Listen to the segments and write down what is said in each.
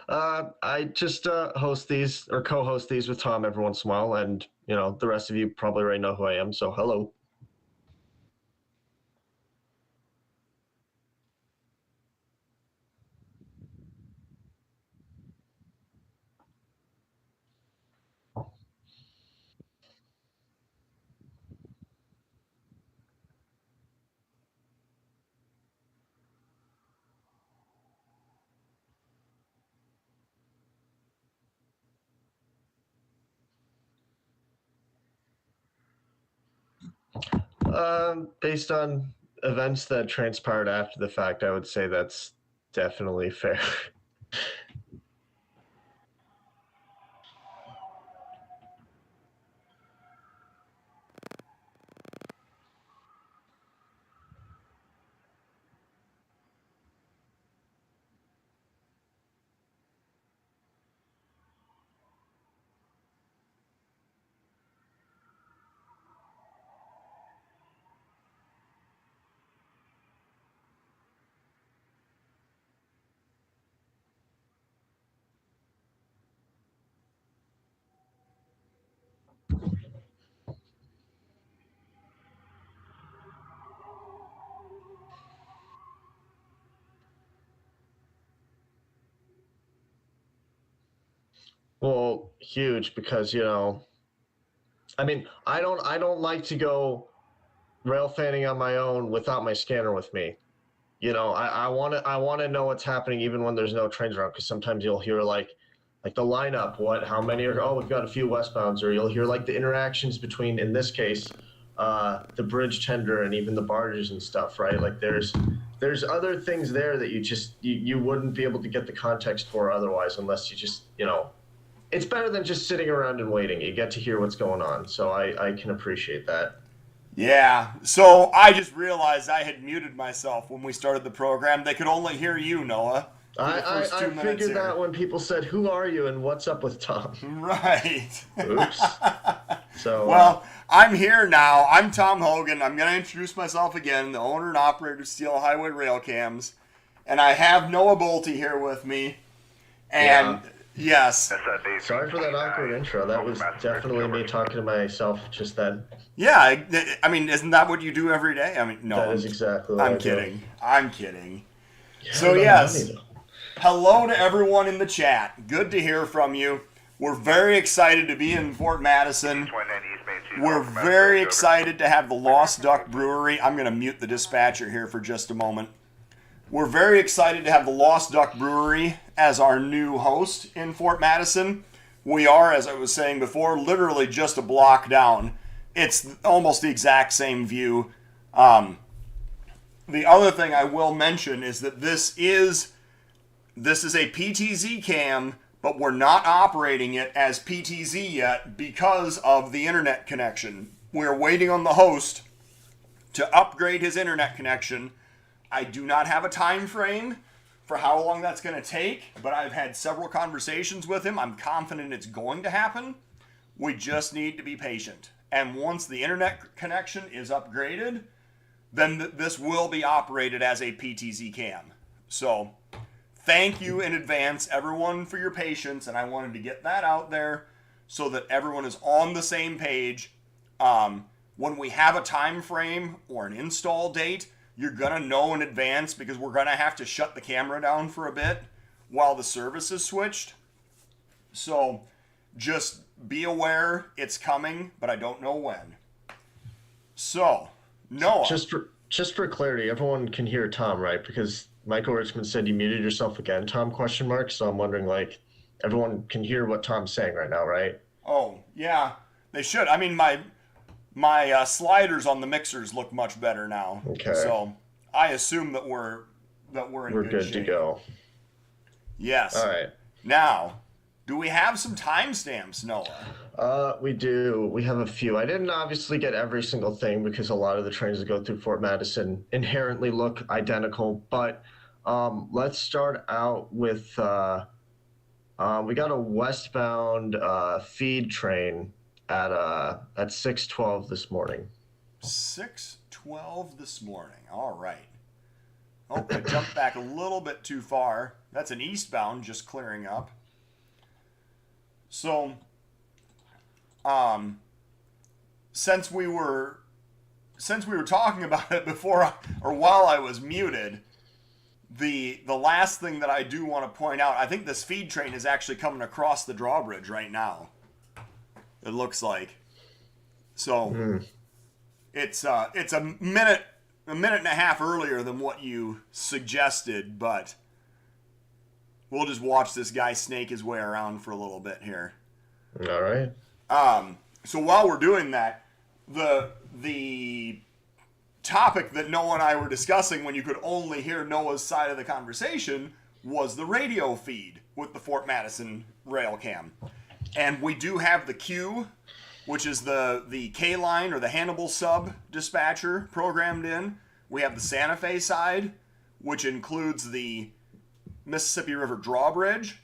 I just host these or co-host these with Tom every once in a while, and the rest of you probably already know who I am. So hello. Based on events that transpired after the fact, I would say that's definitely fair. Well, huge because I mean, I don't like to go rail fanning on my own without my scanner with me. I want to know what's happening even when there's no trains around, because sometimes you'll hear like the lineup, how many are, oh, we've got a few westbounds, or you'll hear like the interactions between, in this case, the bridge tender and even the barges and stuff, right? Like there's other things there that you wouldn't be able to get the context for otherwise, unless you just it's better than just sitting around and waiting. You get to hear what's going on, so I can appreciate that. Yeah, so I just realized I had muted myself when we started the program. They could only hear you, Noah, for the first I 2 minutes figured here. that when people said, "Who are you?" and "What's up with Tom?" Right. Oops. So, Well, I'm here now. I'm Tom Hogan. I'm going to introduce myself again, the owner and operator of Steel Highway Railcams. And I have Noah Bolte here with me. And yes. sorry for that awkward intro. That was definitely me talking to myself just then. Yeah, I mean, isn't that what you do every day? I mean, no. That is exactly what I I'm do. kidding. I'm kidding. Yeah, So, no yes. money, though. Hello to everyone in the chat. Good to hear from you. We're very excited to be in Fort Madison. We're very excited to have the Lost Duck Brewery. I'm going to mute the dispatcher here for just a moment. We're very excited to have the Lost Duck Brewery as our new host in Fort Madison. We are, as I was saying before, literally just a block down. It's almost the exact same view. The other thing I will mention is that this is a PTZ cam, but we're not operating it as PTZ yet because of the internet connection. We're waiting on the host to upgrade his internet connection. I do not have a time frame for how long that's going to take, but I've had several conversations with him. I'm confident it's going to happen. We just need to be patient. And once the internet connection is upgraded, then this will be operated as a PTZ cam. So thank you in advance, everyone, for your patience, and I wanted to get that out there so that everyone is on the same page. When we have a time frame or an install date, you're going to know in advance, because we're going to have to shut the camera down for a bit while the service is switched. So just be aware it's coming, but I don't know when. So, Noah. Just for clarity, everyone can hear Tom, right? Because Michael Richmond said you muted yourself again, Tom, question mark. So I'm wondering, like, everyone can hear what Tom's saying right now, right? Oh, yeah, they should. I mean, my sliders on the mixers look much better now. Okay. So I assume that we're in good shape. To go. Yes. All right. Now, do we have some timestamps, Noah? We do. We have a few. I didn't obviously get every single thing because a lot of the trains that go through Fort Madison inherently look identical. But let's start out with we got a westbound feed train at 6:12 this morning. 6:12 this morning. All right. Oh, I jumped back a little bit too far. That's an eastbound just clearing up. So, since we were talking about it before or while I was muted, the last thing that I do want to point out, I think this feed train is actually coming across the drawbridge right now. It looks like. So it's a minute and a half earlier than what you suggested, but we'll just watch this guy snake his way around for a little bit here. All right. So while we're doing that, the topic that Noah and I were discussing when you could only hear Noah's side of the conversation was the radio feed with the Fort Madison Railcam. And we do have the Q, which is the K-line or the Hannibal sub dispatcher programmed in. We have the Santa Fe side, which includes the Mississippi River drawbridge.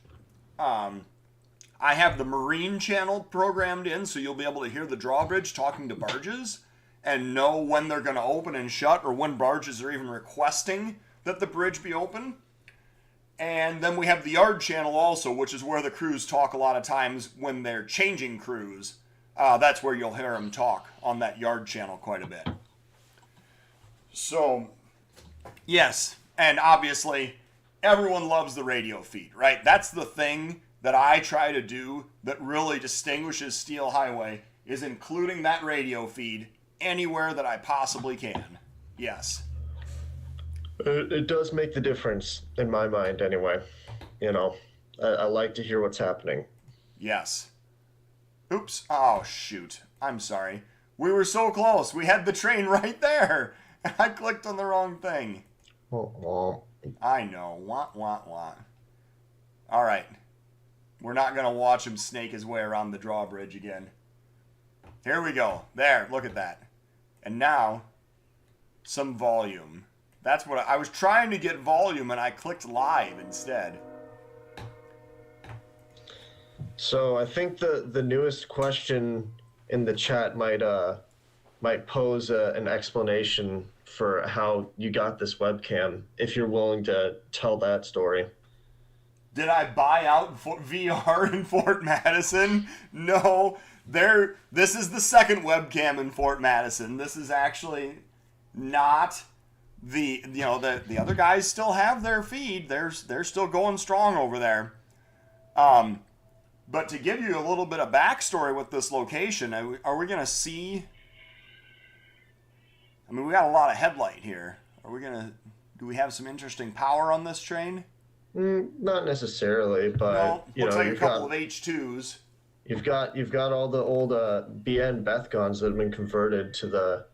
I have the Marine channel programmed in, so you'll be able to hear the drawbridge talking to barges and know when they're going to open and shut, or when barges are even requesting that the bridge be open. And then we have the yard channel also, which is where the crews talk a lot of times when they're changing crews. That's where you'll hear them talk on that yard channel quite a bit. So, yes, and obviously everyone loves the radio feed, right? That's the thing that I try to do that really distinguishes Steel Highway, is including that radio feed anywhere that I possibly can. Yes. It does make the difference in my mind anyway. You know, I like to hear what's happening. Yes. Oops. Oh, shoot. I'm sorry. We were so close. We had the train right there. And I clicked on the wrong thing. Oh. I know. Wah. All right. We're not going to watch him snake his way around the drawbridge again. Here we go. There. Look at that. And now, some volume. That's what I was trying to get volume, and I clicked live instead. So I think the newest question in the chat might pose an explanation for how you got this webcam, if you're willing to tell that story. Did I buy out VR in Fort Madison? No. This is the second webcam in Fort Madison. This is actually not the other guys still have their feed. They're still going strong over there. But to give you a little bit of backstory with this location, are we going to see? I mean, we got a lot of headlight here. Do we have some interesting power on this train? Not necessarily, but no, looks like a couple of H2s. You've got all the old BN Bethgons that have been converted to the,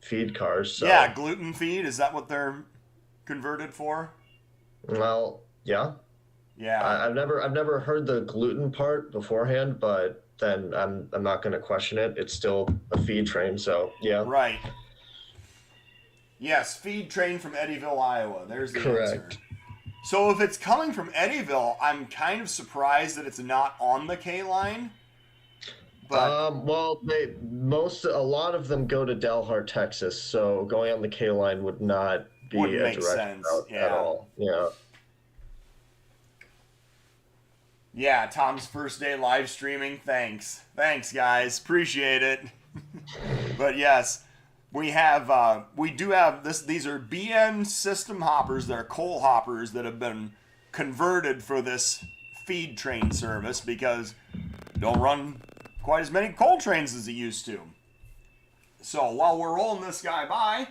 feed cars. So. Yeah, gluten feed. Is that what they're converted for? Well, yeah. Yeah. I've never heard the gluten part beforehand, but then I'm not going to question it. It's still a feed train, so yeah. Right. Yes, feed train from Eddyville, Iowa. There's the Correct. answer. So if it's coming from Eddyville, I'm kind of surprised that it's not on the K line. But well, a lot of them go to Dalhart, Texas, so going on the K line would not be a direct route at all. Yeah. Yeah, Tom's first day live streaming. Thanks, guys, appreciate it. But yes, we do have this. These are BN system hoppers. They're coal hoppers that have been converted for this feed train service because don't run quite as many coal trains as it used to. So while we're rolling this guy by,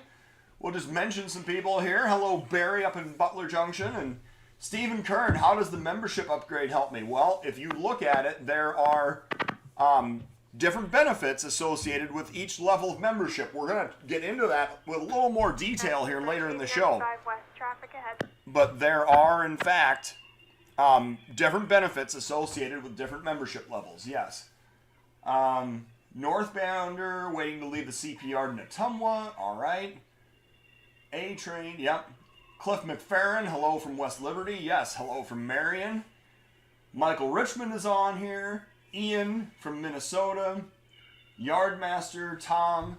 we'll just mention some people here. Hello, Barry up in Butler Junction, and Stephen Kern. How does the membership upgrade help me? Well, if you look at it, there are different benefits associated with each level of membership. We're going to get into that with a little more detail here later in the show. But there are, in fact, different benefits associated with different membership levels, yes. Northbounder waiting to leave the CPR in Ottumwa. All right. A train. Yep. Cliff McFerrin. Hello from West Liberty. Yes. Hello from Marion. Michael Richmond is on here. Ian from Minnesota. Yardmaster Tom.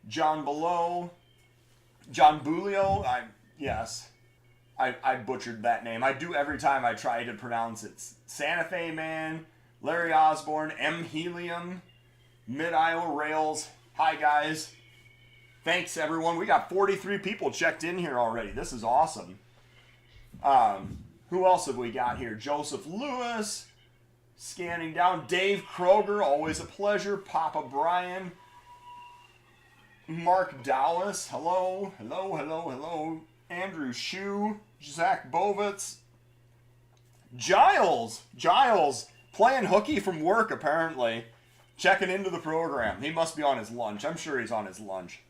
John Below. John Bulio, yes. I butchered that name. I do every time I try to pronounce it. Santa Fe Man, Larry Osborne, M. Helium, Mid-Iowa Rails. Hi, guys. Thanks, everyone. We got 43 people checked in here already. This is awesome. Who else have we got here? Joseph Lewis. Scanning down. Dave Kroger, always a pleasure. Papa Brian. Mark Dallas. Hello. Hello, hello, hello. Andrew Shue. Zach Bovitz. Giles playing hooky from work apparently, checking into the program. He must be on his lunch. I'm sure he's on his lunch.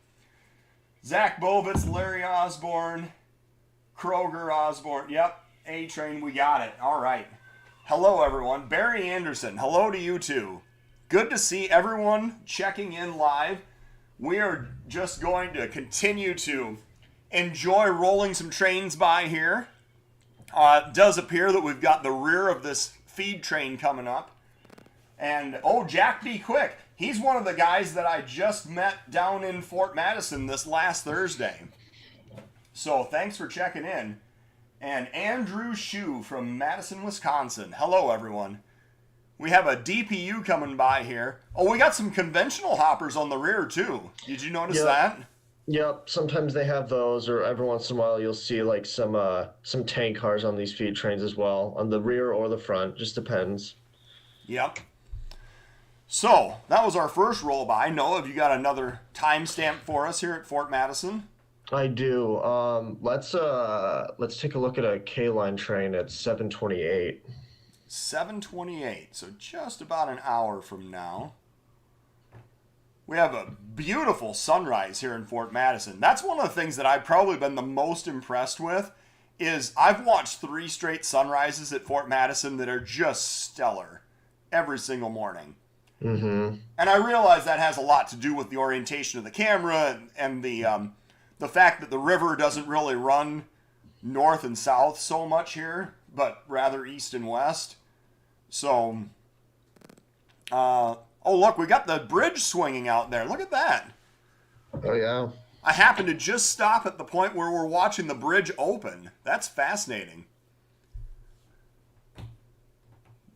Zach Bovitz, Larry Osborne, Kroger Osborne. Yep, A-Train, we got it. All right. Hello, everyone. Barry Anderson, hello to you too. Good to see everyone checking in live. We are just going to continue to enjoy rolling some trains by here. It does appear that we've got the rear of this feed train coming up. And, Jack B. Quick. He's one of the guys that I just met down in Fort Madison this last Thursday. So, thanks for checking in. And Andrew Shue from Madison, Wisconsin. Hello, everyone. We have a DPU coming by here. We got some conventional hoppers on the rear, too. Did you notice that? Yep, sometimes they have those, or every once in a while you'll see like some tank cars on these feed trains as well, on the rear or the front, just depends. Yep. So, that was our first roll by. Noah, have you got another timestamp for us here at Fort Madison? I do. Let's take a look at a K-line train at 7:28. 7:28, so just about an hour from now. We have a beautiful sunrise here in Fort Madison. That's one of the things that I've probably been the most impressed with is I've watched 3 straight sunrises at Fort Madison that are just stellar every single morning. Mm-hmm. And I realize that has a lot to do with the orientation of the camera and the fact that the river doesn't really run north and south so much here, but rather east and west. So, look, we got the bridge swinging out there. Look at that. Oh, yeah. I happened to just stop at the point where we're watching the bridge open. That's fascinating.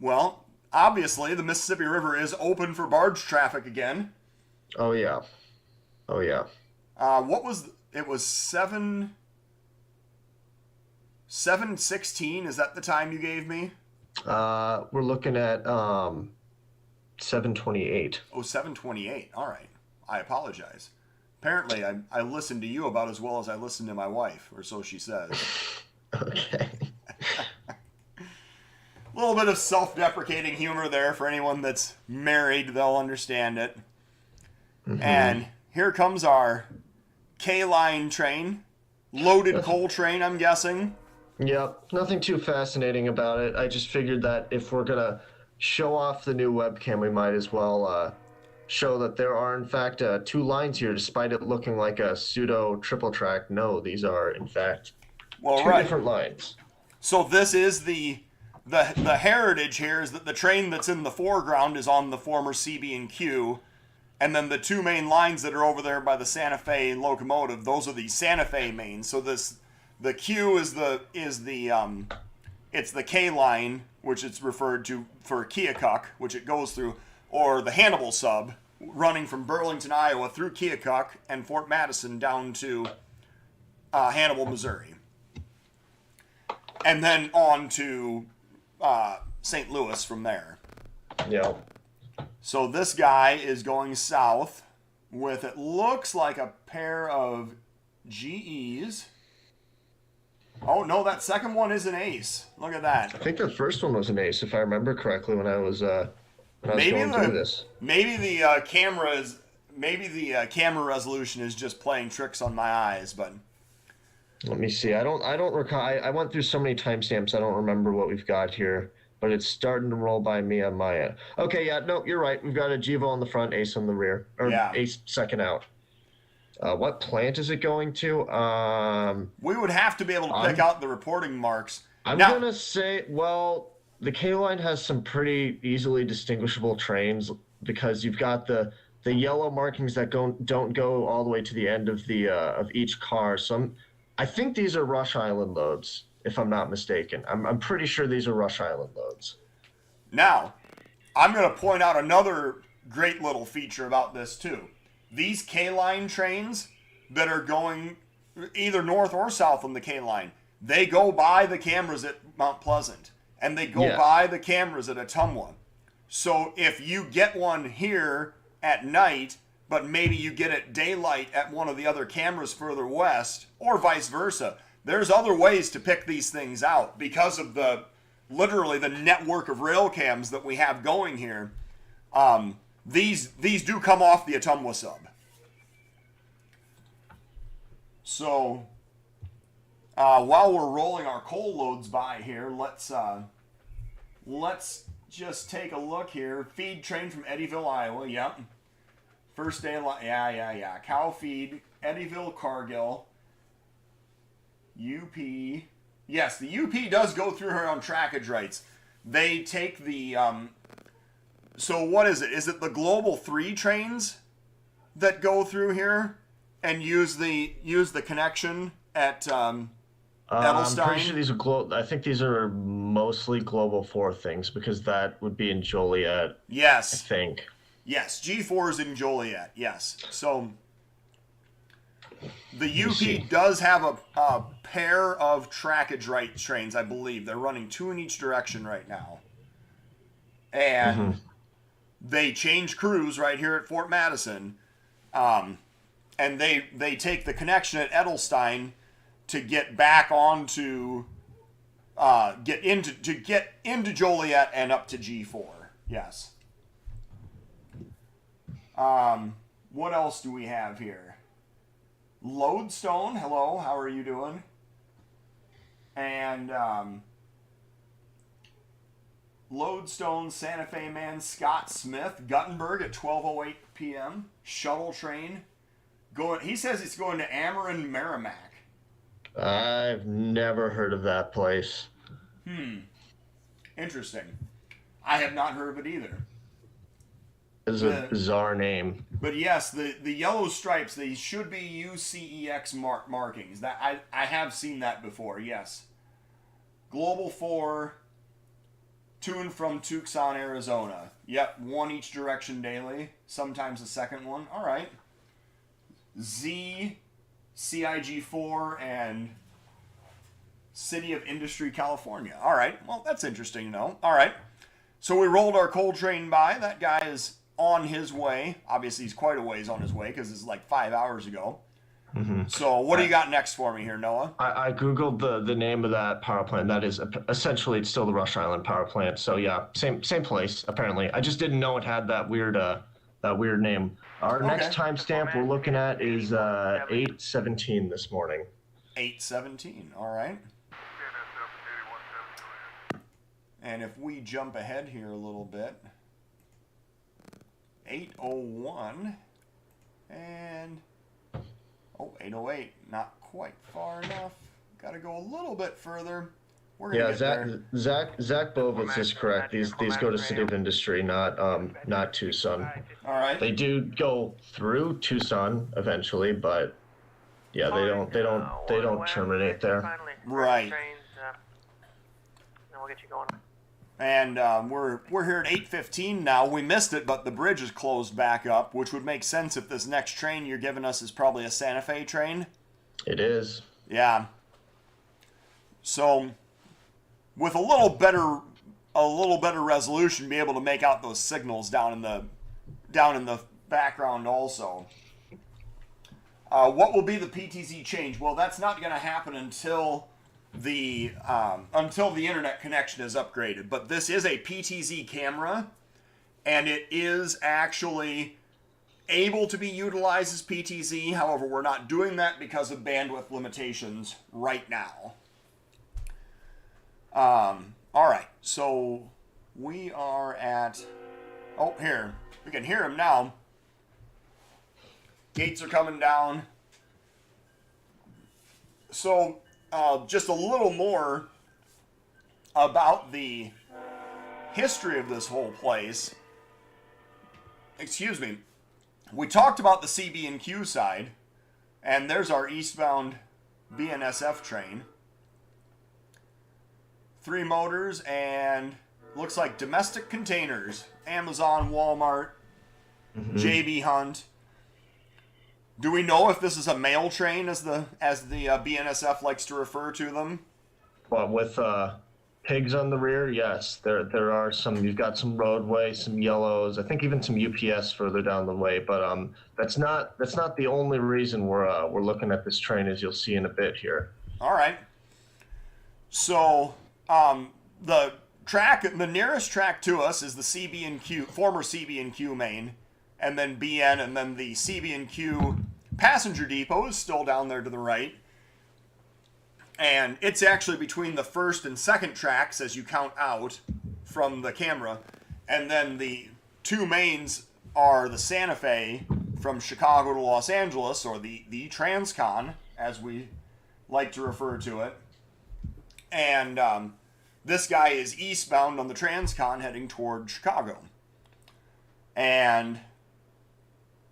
Well, obviously, the Mississippi River is open for barge traffic again. Oh, yeah. Oh, yeah. It was 7:16. Is that the time you gave me? We're looking at 7:28. Oh, 7:28. All right. I apologize. Apparently, I listened to you about as well as I listened to my wife, or so she says. Okay. A little bit of self-deprecating humor there for anyone that's married. They'll understand it. Mm-hmm. And here comes our K-line train. Loaded coal train, I'm guessing. Yep. Nothing too fascinating about it. I just figured that if we're going to show off the new webcam, we might as well show that there are, in fact, 2 lines here, despite it looking like a pseudo triple track. No, these are, in fact, 2 different lines. So this is the heritage here is that the train that's in the foreground is on the former CB&Q, and then the 2 main lines that are over there by the Santa Fe locomotive, those are the Santa Fe mains. So the Q is it's the K line, which it's referred to for Keokuk, which it goes through, or the Hannibal sub, running from Burlington, Iowa, through Keokuk and Fort Madison down to Hannibal, Missouri. And then on to St. Louis from there. Yeah. So this guy is going south with, it looks like a pair of GEs. Oh, no, that second one is an Ace. Look at that. I think the first one was an Ace, if I remember correctly, when I was going through this. Maybe the camera resolution is just playing tricks on my eyes, but let me see. I don't recall. I went through so many timestamps. I don't remember what we've got here, but it's starting to roll by me on my end. Okay, yeah, no, you're right. We've got a Gevo on the front, Ace on the rear, or yeah. Ace second out. What plant is it going to? We would have to be able to pick out the reporting marks. I'm going to say, well, the K-Line has some pretty easily distinguishable trains because you've got the the yellow markings that don't go all the way to the end of the of each car. So I think these are Rush Island loads, if I'm not mistaken. I'm pretty sure these are Rush Island loads. Now, I'm going to point out another great little feature about this too. These K-line trains that are going either north or south on the K-line, they go by the cameras at Mount Pleasant, and they go by the cameras at Ottumwa. So if you get one here at night, but maybe you get it daylight at one of the other cameras further west, or vice versa, there's other ways to pick these things out because of literally the network of railcams that we have going here. These do come off the Ottumwa sub. So while we're rolling our coal loads by here, let's just take a look here. Feed train from Eddyville, Iowa. Yep. First day, yeah. Cow feed, Eddyville, Cargill. UP. Yes, the UP does go through her on trackage rights. They take the, so what is it? Is it the Global 3 trains that go through here and use the connection at Edelstein? I'm pretty sure these are I think these are mostly Global 4 things because that would be in Joliet. Yes. I think. Yes, G4 is in Joliet. Yes. So the UP does have a pair of trackage right trains, I believe. They're running 2 in each direction right now. And they change crews right here at Fort Madison. And they take the connection at Edelstein to get back onto get into Joliet and up to G4. Yes. What else do we have here? Lodestone, hello, how are you doing? And Lodestone, Santa Fe man, Scott Smith, Guttenberg at 12:08 p.m. Shuttle train going. He says it's going to Ameren, Merrimack. I've never heard of that place. Interesting. I have not heard of it either. It's a bizarre name. But yes, the yellow stripes, they should be UCEX markings. That I have seen that before, yes. Global 4, to and from Tucson, Arizona. Yep, 1 each direction daily. Sometimes a second one. All right. Z, CIG4, and City of Industry, California. All right. Well, that's interesting to know. All right. So we rolled our coal train by. That guy is on his way. Obviously, he's quite a ways on his way because it's like 5 hours ago. So what do you got next for me here, Noah? I Googled the name of that power plant. That is essentially it's still the Rush Island power plant. So yeah, same place apparently. I just didn't know it had that weird name. Our next timestamp we're looking at is 8:17 this morning. 8:17. All right. And if we jump ahead here a little bit, 8:01 and 8:08, not quite far enough. Got to go a little bit further. We're gonna get there. Zach Bovitz is correct. These go to City of Industry, not Tucson. All right. They do go through Tucson eventually, but yeah, they don't terminate there. Right. We'll get you going. And we're here at 8:15 now. We missed it, but the bridge is closed back up, which would make sense if this next train you're giving us is probably a Santa Fe train. It is. Yeah. So, with a little better resolution, be able to make out those signals down in the background also. What will be the PTZ change? Well, that's not going to happen until the internet connection is upgraded. But this is a PTZ camera, and it is actually able to be utilized as PTZ. However, we're not doing that because of bandwidth limitations right now. All right, so we are at, here, we can hear him now. Gates are coming down. So, just a little more about the history of this whole place. Excuse me. we talked about the CB&Q side, and there's our eastbound BNSF train. 3 motors and looks like domestic containers. Amazon, Walmart, JB Hunt. Do we know if this is a mail train, as the BNSF likes to refer to them? But with pigs on the rear, yes, there are some. You've got some roadway, some yellows. I think even some UPS further down the way. But that's not the only reason we're looking at this train, as you'll see in a bit here. All right. So the nearest track to us is the CB&Q, former CB&Q main, and then BN, and then the CB&Q passenger depot is still down there to the right. And it's actually between the first and second tracks as you count out from the camera. And then the 2 mains are the Santa Fe from Chicago to Los Angeles, or the Transcon, as we like to refer to it. And this guy is eastbound on the Transcon heading toward Chicago. And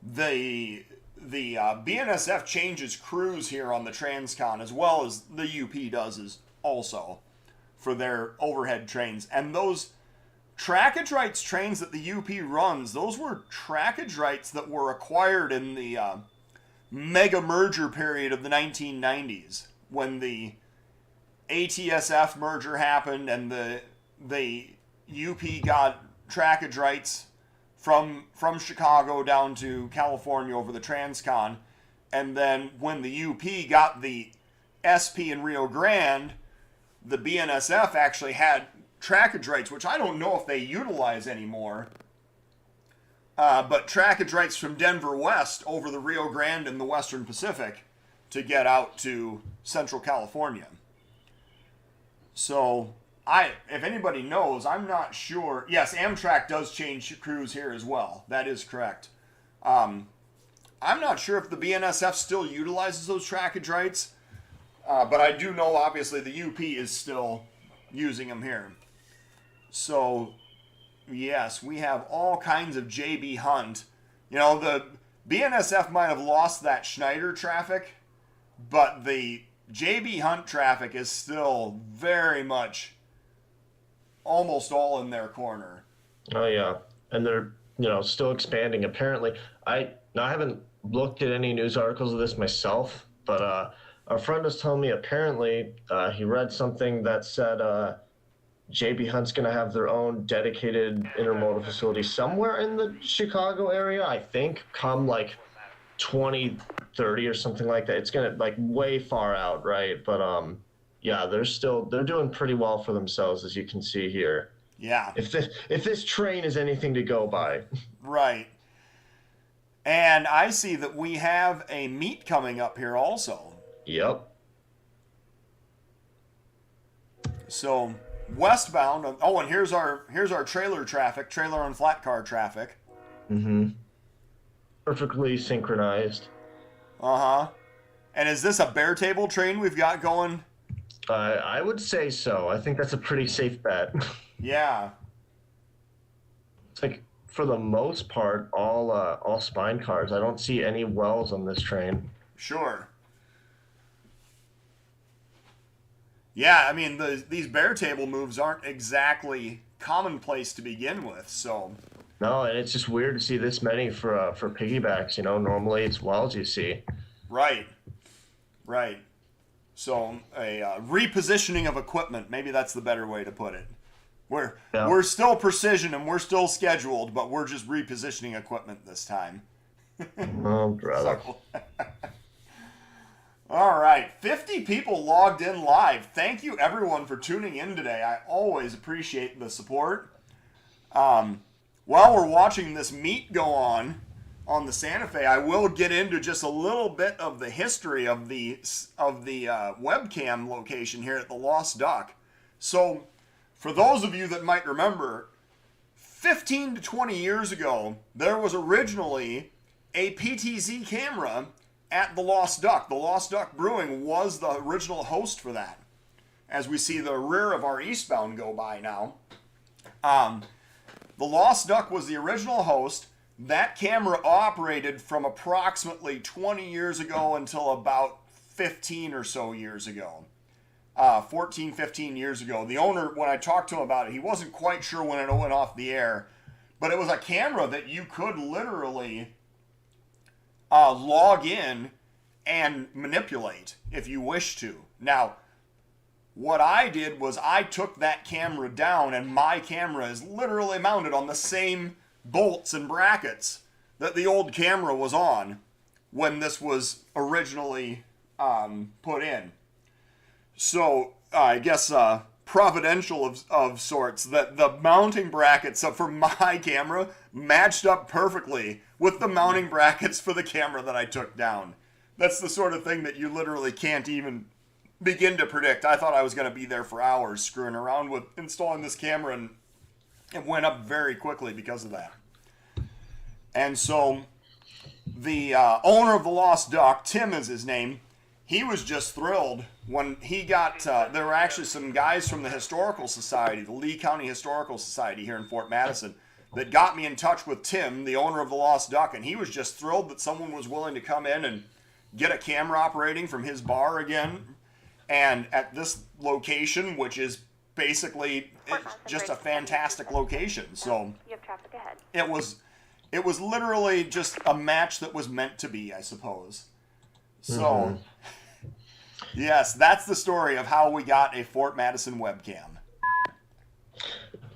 the BNSF changes crews here on the Transcon, as well as the UP does also, for their overhead trains. And those trackage rights trains that the UP runs, those were trackage rights that were acquired in the mega merger period of the 1990s, when the ATSF merger happened and the UP got trackage rights from Chicago down to California over the Transcon. And then when the UP got the SP in Rio Grande, the BNSF actually had trackage rights, which I don't know if they utilize anymore. But trackage rights from Denver West over the Rio Grande and the Western Pacific to get out to Central California. So, if anybody knows, I'm not sure. Yes, Amtrak does change crews here as well. That is correct. I'm not sure if the BNSF still utilizes those trackage rights, but I do know, obviously, the UP is still using them here. So, yes, we have all kinds of JB Hunt. You know, the BNSF might have lost that Schneider traffic, but the JB Hunt traffic is still very much almost all in their corner. Oh yeah, and they're still expanding. Apparently, I haven't looked at any news articles of this myself, but a friend was telling me apparently he read something that said JB Hunt's going to have their own dedicated intermodal facility somewhere in the Chicago area. I think come like 2030 or something like that. It's going to like way far out, right? But yeah, they're doing pretty well for themselves, as you can see here. Yeah. If this train is anything to go by. Right. And I see that we have a meet coming up here also. Yep. So westbound. Oh, and here's our trailer traffic, trailer and flat car traffic. Mm-hmm. Perfectly synchronized. Uh-huh. And is this a bare table train we've got going? I would say so. I think that's a pretty safe bet. Yeah. It's like, for the most part, all spine cars. I don't see any wells on this train. Sure. Yeah, I mean, these bare table moves aren't exactly commonplace to begin with, so. No, and it's just weird to see this many for piggybacks. Normally it's wells you see. Right. So a repositioning of equipment, maybe that's the better way to put it. We're still precision and we're still scheduled, but we're just repositioning equipment this time. Oh, brother. All right, 50 people logged in live. Thank you everyone for tuning in today. I always appreciate the support. While we're watching this meet go on the Santa Fe, I will get into just a little bit of the history of the webcam location here at the Lost Duck. So, for those of you that might remember, 15 to 20 years ago, there was originally a PTZ camera at the Lost Duck. The Lost Duck Brewing was the original host for that, as we see the rear of our eastbound go by now. The Lost Duck was the original host. That camera operated from approximately 20 years ago until about 15 or so years ago. 14, 15 years ago. The owner, when I talked to him about it, he wasn't quite sure when it went off the air, but it was a camera that you could literally log in and manipulate if you wish to. Now, what I did was I took that camera down, and my camera is literally mounted on the same bolts and brackets that the old camera was on when this was originally put in. So I guess providential of sorts that the mounting brackets for my camera matched up perfectly with the mounting brackets for the camera that I took down. That's the sort of thing that you literally can't even begin to predict. I thought I was going to be there for hours screwing around with installing this camera, and it went up very quickly because of that. And so the owner of the Lost Duck, Tim is his name, he was just thrilled when he got, there were actually some guys from the Historical Society, the Lee County Historical Society here in Fort Madison, that got me in touch with Tim, the owner of the Lost Duck, and he was just thrilled that someone was willing to come in and get a camera operating from his bar again, and at this location, which is basically just a fantastic location. So you have traffic ahead. It was literally just a match that was meant to be, I suppose. So, yes, that's the story of how we got a Fort Madison webcam.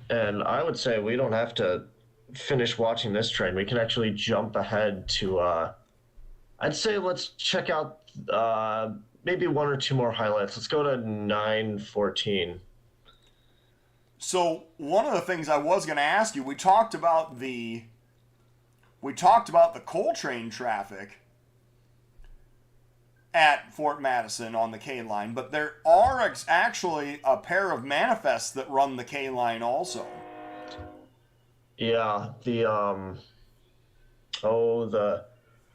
And I would say we don't have to finish watching this train. We can actually jump ahead to, I'd say let's check out maybe one or two more highlights. Let's go to 9:14. So one of the things I was going to ask you, we talked about the coal train traffic at Fort Madison on the K line, but there are actually a pair of manifests that run the K line also. Yeah, the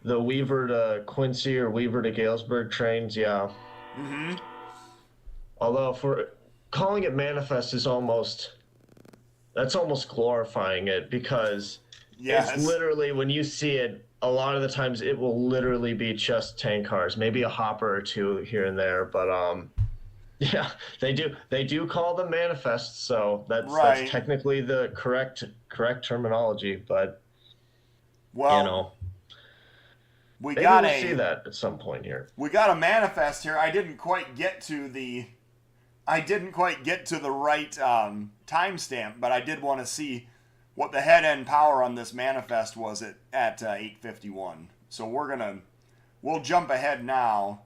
Weaver to Quincy or Weaver to Galesburg trains, yeah. Although if we're calling it manifest is almost glorifying it, because it's literally, when you see it, a lot of the times it will literally be just tank cars, maybe a hopper or two here and there, but yeah, they do call them manifests, so that's technically the correct terminology, but well, we'll see that at some point here. We got a manifest here. I didn't quite get to the right timestamp, but I did want to see what the head end power on this manifest was at 8:51. So we'll jump ahead now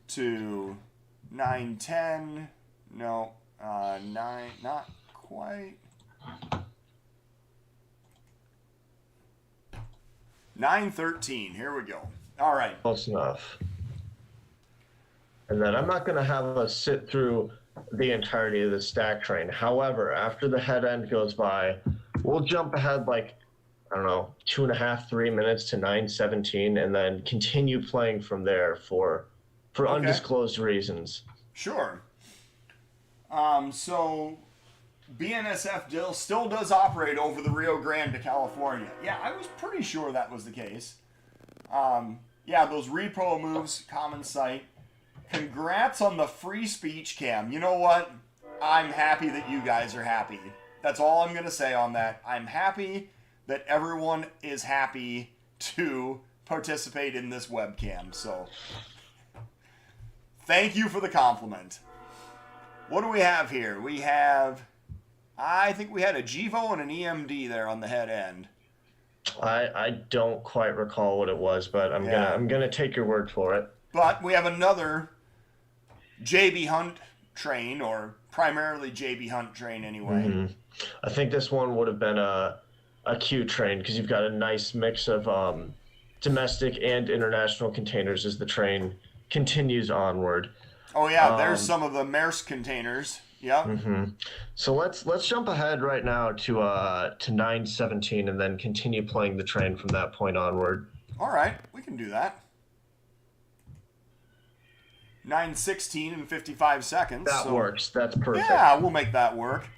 to 9:10. No, 9, not quite. 9:13. Here we go. All right. Close enough. And then I'm not going to have us sit through the entirety of the stack train. However, after the head end goes by, we'll jump ahead like, I don't know, 2.5, 3 minutes to 9:17, and then continue playing from there for undisclosed reasons. Sure. So BNSF still does operate over the Rio Grande to California. Yeah, I was pretty sure that was the case. Yeah, those repo moves, common sight. Congrats on the free speech cam. You know what? I'm happy that you guys are happy. That's all I'm going to say on that. I'm happy that everyone is happy to participate in this webcam. So thank you for the compliment. What do we have here? I think we had a GEVO and an EMD there on the head end. I don't quite recall what it was, but I'm gonna take your word for it. But we have another JB Hunt train, or primarily JB Hunt train anyway. I think this one would have been a Q train, because you've got a nice mix of domestic and international containers as the train continues onward. Oh yeah, there's some of the Maersk containers. Yep. So let's jump ahead right now to 9:17 and then continue playing the train from that point onward. All right, we can do that. 9:16 and 55 seconds. That works. That's perfect. Yeah, we'll make that work.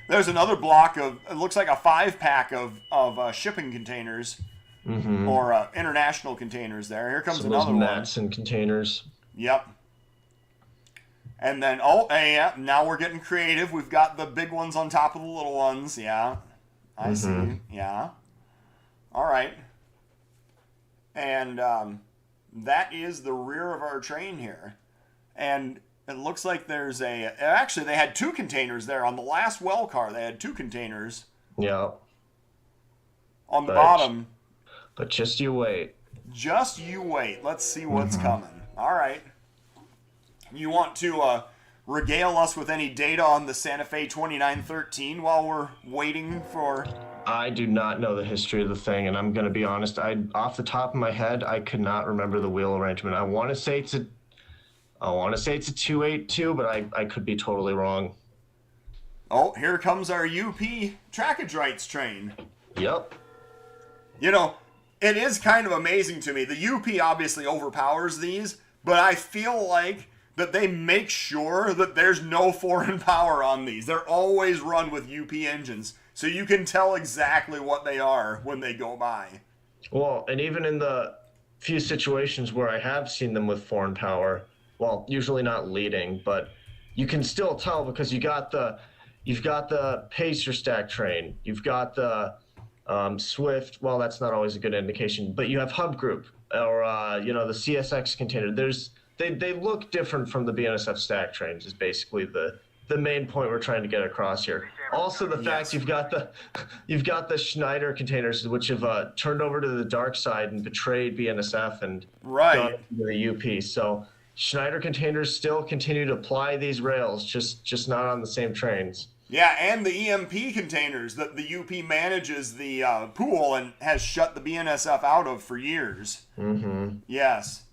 There's another block of, it looks like a 5-pack of shipping containers or international containers there. Here comes another one. Mats and containers. Yep. And then, yeah, now we're getting creative. We've got the big ones on top of the little ones. Yeah, I see. Yeah. All right. And that is the rear of our train here. And it looks like there's actually, they had 2 containers there. On the last well car, they had 2 containers. Yeah. On the bottom. But just you wait. Just you wait. Let's see what's coming. All right. You want to regale us with any data on the Santa Fe 2913 while we're waiting for... I do not know the history of the thing, and I'm going to be honest. Off the top of my head, I could not remember the wheel arrangement. I want to say it's a 282, but I could be totally wrong. Oh, here comes our UP trackage rights train. Yep. You know, it is kind of amazing to me. The UP obviously overpowers these, but I feel like that they make sure that there's no foreign power on these. They're always run with UP engines, so you can tell exactly what they are when they go by. Well, and even in the few situations where I have seen them with foreign power, well, usually not leading, but you can still tell because you've got the Pacer stack train, you've got the Swift. Well, that's not always a good indication, but you have Hub Group or the CSX container. They look different from the BNSF stack trains is basically the main point we're trying to get across here. Also, the fact you've got the Schneider containers, which have turned over to the dark side and betrayed BNSF and gone to the UP. So Schneider containers still continue to ply these rails, just not on the same trains. Yeah, and the EMP containers that the UP manages the pool and has shut the BNSF out of for years. Mm-hmm. Yes.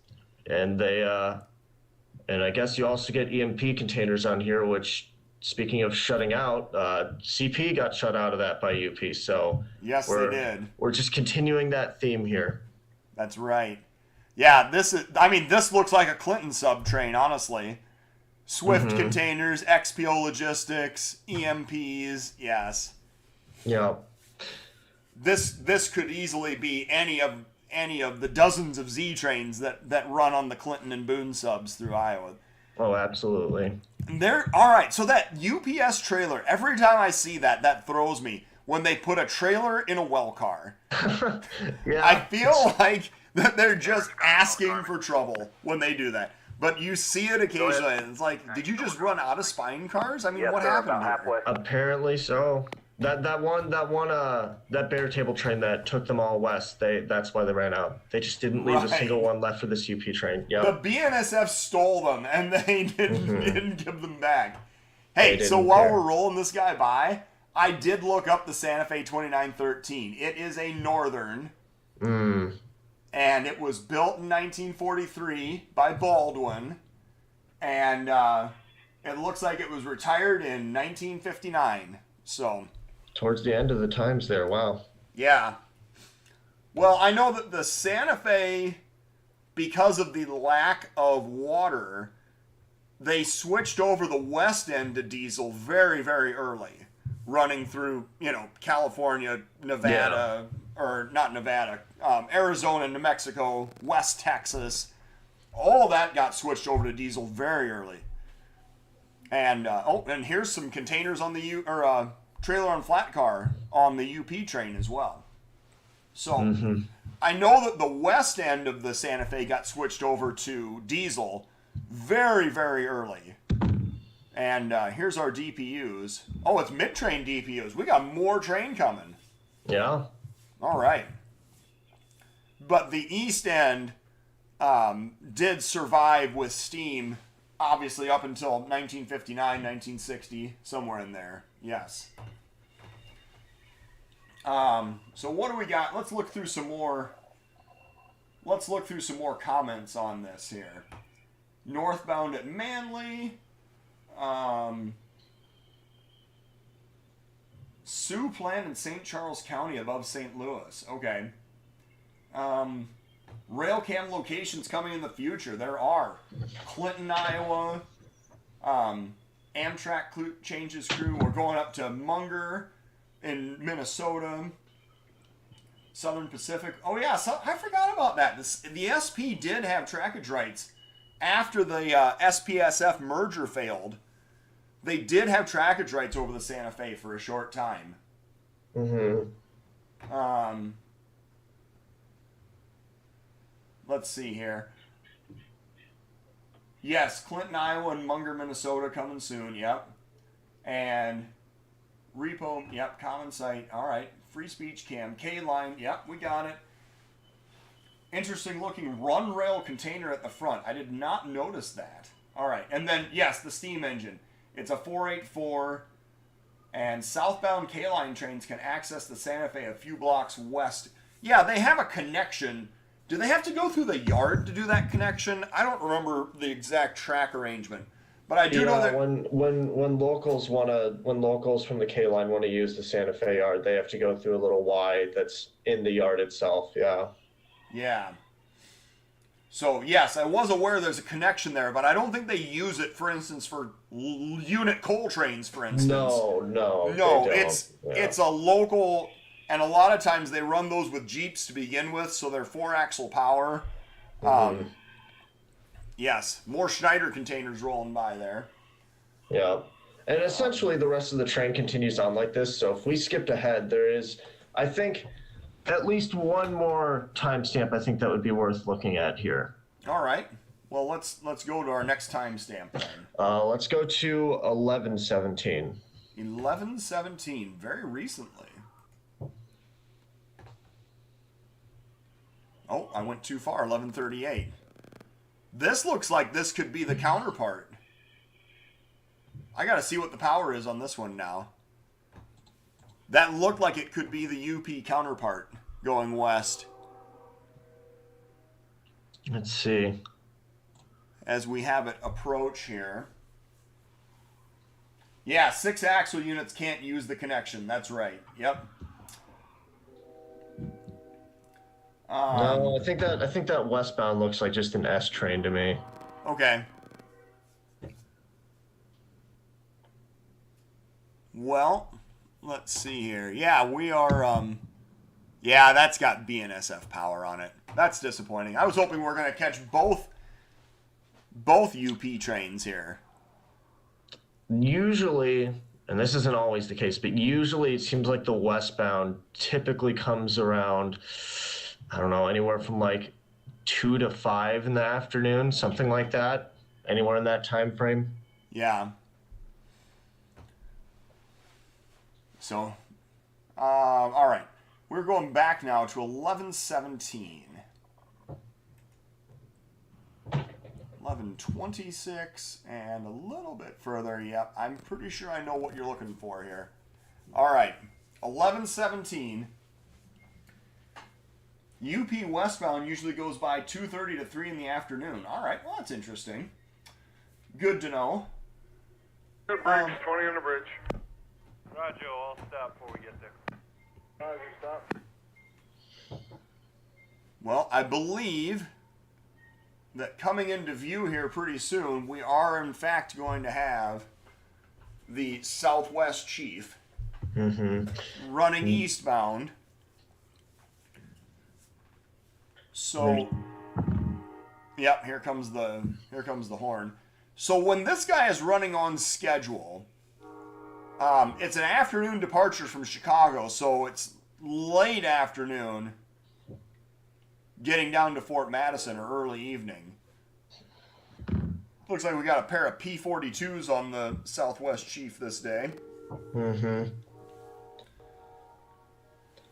And and I guess you also get EMP containers on here, which, speaking of shutting out, CP got shut out of that by UP. So yes, they did. We're just continuing that theme here. That's right. Yeah, this looks like a Clinton sub train, honestly. Swift containers, XPO logistics, EMPs, yes. Yeah. This could easily be any of the dozens of Z trains that run on the Clinton and Boone subs through Iowa. Oh, absolutely. All right, so that UPS trailer, every time I see that throws me. When they put a trailer in a well car. Yeah. I feel like that they're just asking for trouble when they do that. But you see it occasionally, and it's like, did you just run out of spine cars? I mean, what happened here? Apparently so. That bare table train that took them all west, that's why they ran out. They just didn't leave a single one left for this UP train. Yep. The BNSF stole them, and they didn't give them back. Hey, so while we're rolling this guy by, I did look up the Santa Fe 2913. It is a Northern. And it was built in 1943 by Baldwin. And it looks like it was retired in 1959. So, towards the end of the times there, wow. Yeah. Well, I know that the Santa Fe, because of the lack of water, they switched over the west end to diesel very, very early, running through, California, Nevada, or not Nevada, Arizona, New Mexico, West Texas. All that got switched over to diesel very early. And and here's some containers on the trailer on flat car on the UP train as well. So I know that the west end of the Santa Fe got switched over to diesel very, very early. And here's our DPUs. Oh, it's mid-train DPUs. We got more train coming. Yeah. All right. But the east end did survive with steam, obviously up until 1959, 1960, somewhere in there. Yes. So what do we got? Let's look through some more. Let's look through some more comments on this here. Northbound at Manly. Sioux plant in St. Charles County above St. Louis. Okay. Railcam locations coming in the future. There are Clinton, Iowa. Amtrak changes crew. We're going up to Munger in Minnesota. Southern Pacific. Oh yeah, so I forgot about that. The SP did have trackage rights after the SPSF merger failed. They did have trackage rights over the Santa Fe for a short time. Let's see here. Yes, Clinton, Iowa, and Munger, Minnesota coming soon. Yep. And Repo. Yep. Common site. All right. Free speech cam. K-line. Yep. We got it. Interesting looking run rail container at the front. I did not notice that. All right. And then, yes, the steam engine. It's a 484. And southbound K-line trains can access the Santa Fe a few blocks west. Yeah, they have a connection. Do they have to go through the yard to do that connection? I don't remember the exact track arrangement, but I do know that when locals from the K line want to use the Santa Fe yard, they have to go through a little Y that's in the yard itself. Yeah. Yeah. So yes, I was aware there's a connection there, but I don't think they use it, for instance, for unit coal trains, for instance. No. It's a local. And a lot of times they run those with Jeeps to begin with, so they're 4-axle power. Yes, more Schneider containers rolling by there. Yeah. And essentially the rest of the train continues on like this, so if we skipped ahead, there is, I think, at least one more timestamp I think that would be worth looking at here. All right. Well, let's go to our next timestamp then. Let's go to 1117. 1117, very recently. Oh, I went too far, 1138. This looks like this could be the counterpart. I got to see what the power is on this one now. That looked like it could be the UP counterpart going west. Let's see. As we have it approach here. Yeah, 6-axle units can't use the connection. That's right. Yep. No, I think that westbound looks like just an S train to me. Okay. Well, let's see here. Yeah, we are. Yeah, that's got BNSF power on it. That's disappointing. I was hoping we were going to catch both UP trains here. Usually, and this isn't always the case, but usually it seems like the westbound typically comes around, I don't know, anywhere from like 2 to 5 in the afternoon, something like that. Anywhere in that time frame. Yeah. So, all right. We're going back now to 1117. 1126 and a little bit further. Yep, I'm pretty sure I know what you're looking for here. All right. 1117. UP westbound usually goes by 2:30 to 3 in the afternoon. All right, well, that's interesting. Good to know. Bridge, 20 on the bridge. Roger, I'll stop before we get there. Roger, stop. Well, I believe that coming into view here pretty soon, we are in fact going to have the Southwest Chief running eastbound. So, yep, here comes the horn. So when this guy is running on schedule, it's an afternoon departure from Chicago, so it's late afternoon getting down to Fort Madison or early evening. Looks like we got a pair of P-42s on the Southwest Chief this day.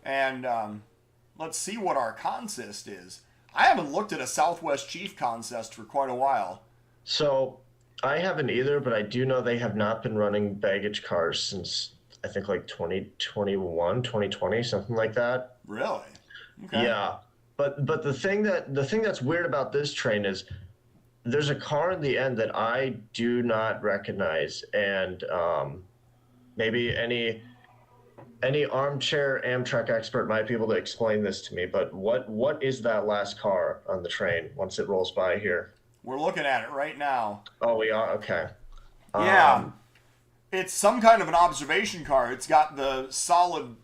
And let's see what our consist is. I haven't looked at a Southwest Chief consist for quite a while. So I haven't either, but I do know they have not been running baggage cars since I think like 2021, 2020, something like that. Really? Okay. Yeah. But the thing that's weird about this train is there's a car in the end that I do not recognize, and maybe any armchair Amtrak expert might be able to explain this to me. But what is that last car on the train once it rolls by here? We're looking at it right now. Oh, we are? Okay. Yeah. It's some kind of an observation car. It's got the solid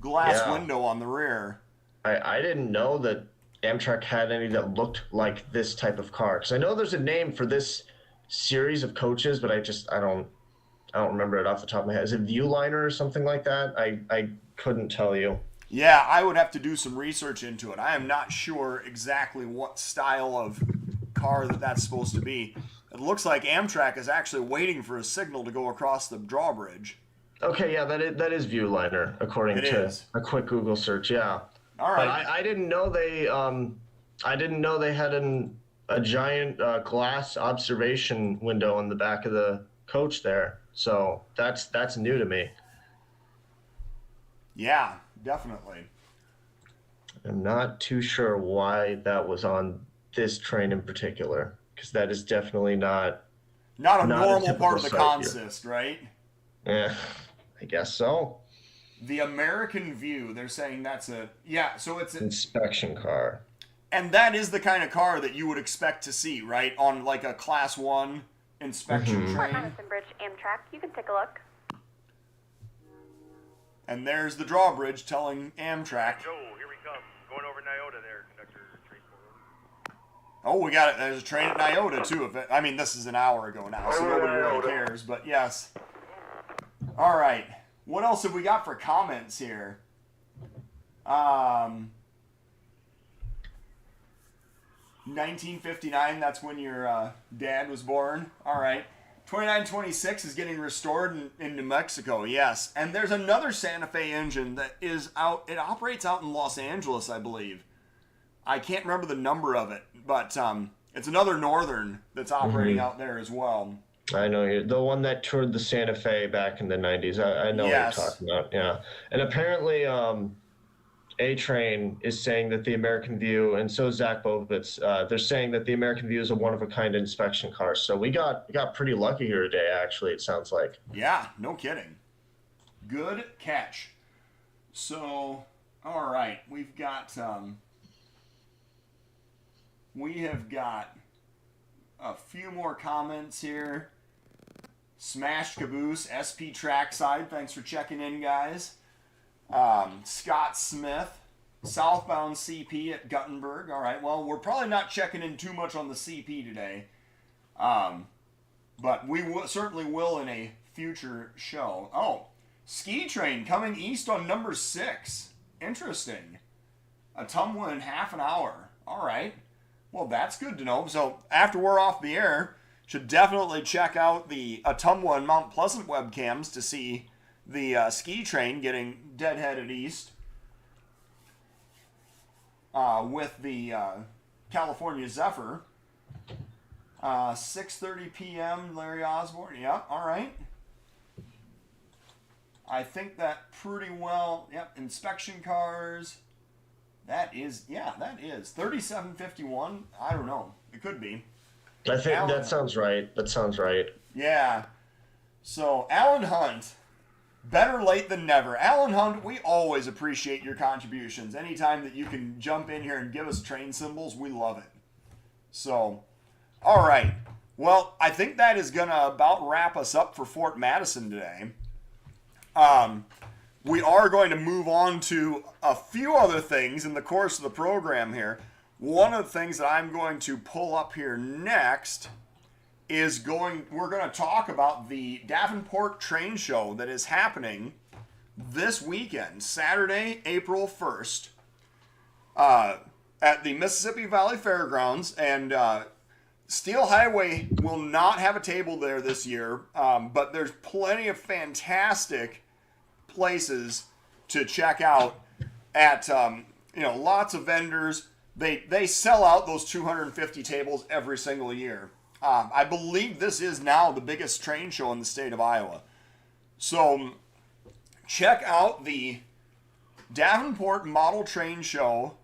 glass Yeah. window on the rear. I didn't know that Amtrak had any that looked like this type of car. Because I know there's a name for this series of coaches, but I don't remember it off the top of my head. Is it Viewliner or something like that? I couldn't tell you. Yeah, I would have to do some research into it. I am not sure exactly what style of car that's supposed to be. It looks like Amtrak is actually waiting for a signal to go across the drawbridge. Okay, yeah, that is Viewliner according to a quick Google search. Yeah. All right. But I didn't know they had a giant glass observation window on the back of the coach there. So that's new to me. Yeah, definitely. I'm not too sure why that was on this train in particular, because that is definitely not a not normal a part of the typical site consist, right? Yeah, I guess so. The American View, they're saying that's so it's Inspection car. and that is the kind of car that you would expect to see, right? On like a class 1 inspection Fort train. Madison Bridge, Amtrak. You can take a look. And there's the drawbridge telling Amtrak. Joe, here we come. Going over Nyota there, conductor 341. Oh, we got it. There's a train at Nyota too. I mean, this is an hour ago now, so nobody really cares. But yes. All right. What else have we got for comments here? 1959. That's when your dad was born. All right. 2926 is getting restored in New Mexico. Yes, and there's another Santa Fe engine that is out. It operates out in Los Angeles, I believe. I can't remember the number of it, but it's another Northern that's operating out there as well. I know the one that toured the Santa Fe back in the 90s. I know Yes. what you're talking about. Yeah, and apparently A-Train is saying that the American View, and so is Zach Bovitz, they're saying that the American View is a one-of-a-kind inspection car. So we got pretty lucky here today, actually, it sounds like. Yeah, no kidding. Good catch. So, all right, we have got a few more comments here. Smashed Caboose, SP Trackside, thanks for checking in, guys. Scott Smith, southbound CP at Guttenberg. All right, well, we're probably not checking in too much on the CP today, but we certainly will in a future show. Oh, Ski Train coming east on number 6. Interesting. Ottumwa in half an hour. All right. Well, that's good to know. So after we're off the air, should definitely check out the Ottumwa and Mount Pleasant webcams to see the Ski Train getting deadheaded east with the California Zephyr. 6:30 p.m. Larry Osborne. Yeah, all right. I think that pretty well. Yep, inspection cars. That is 3751. I don't know. It could be. I think Alan, that sounds right. That sounds right. Yeah. So, Alan Hunt, better late than never. Alan Hunt, we always appreciate your contributions. Anytime that you can jump in here and give us train symbols, we love it. So, all right. Well, I think that is going to about wrap us up for Fort Madison today. We are going to move on to a few other things in the course of the program here. One of the things that I'm going to pull up here next is we're going to talk about the Davenport train show that is happening this weekend, Saturday, April 1st, at the Mississippi Valley Fairgrounds. And Steel Highway will not have a table there this year, but there's plenty of fantastic places to check out at, lots of vendors. They sell out those 250 tables every single year. I believe this is now the biggest train show in the state of Iowa. So check out the Davenport Model Train Show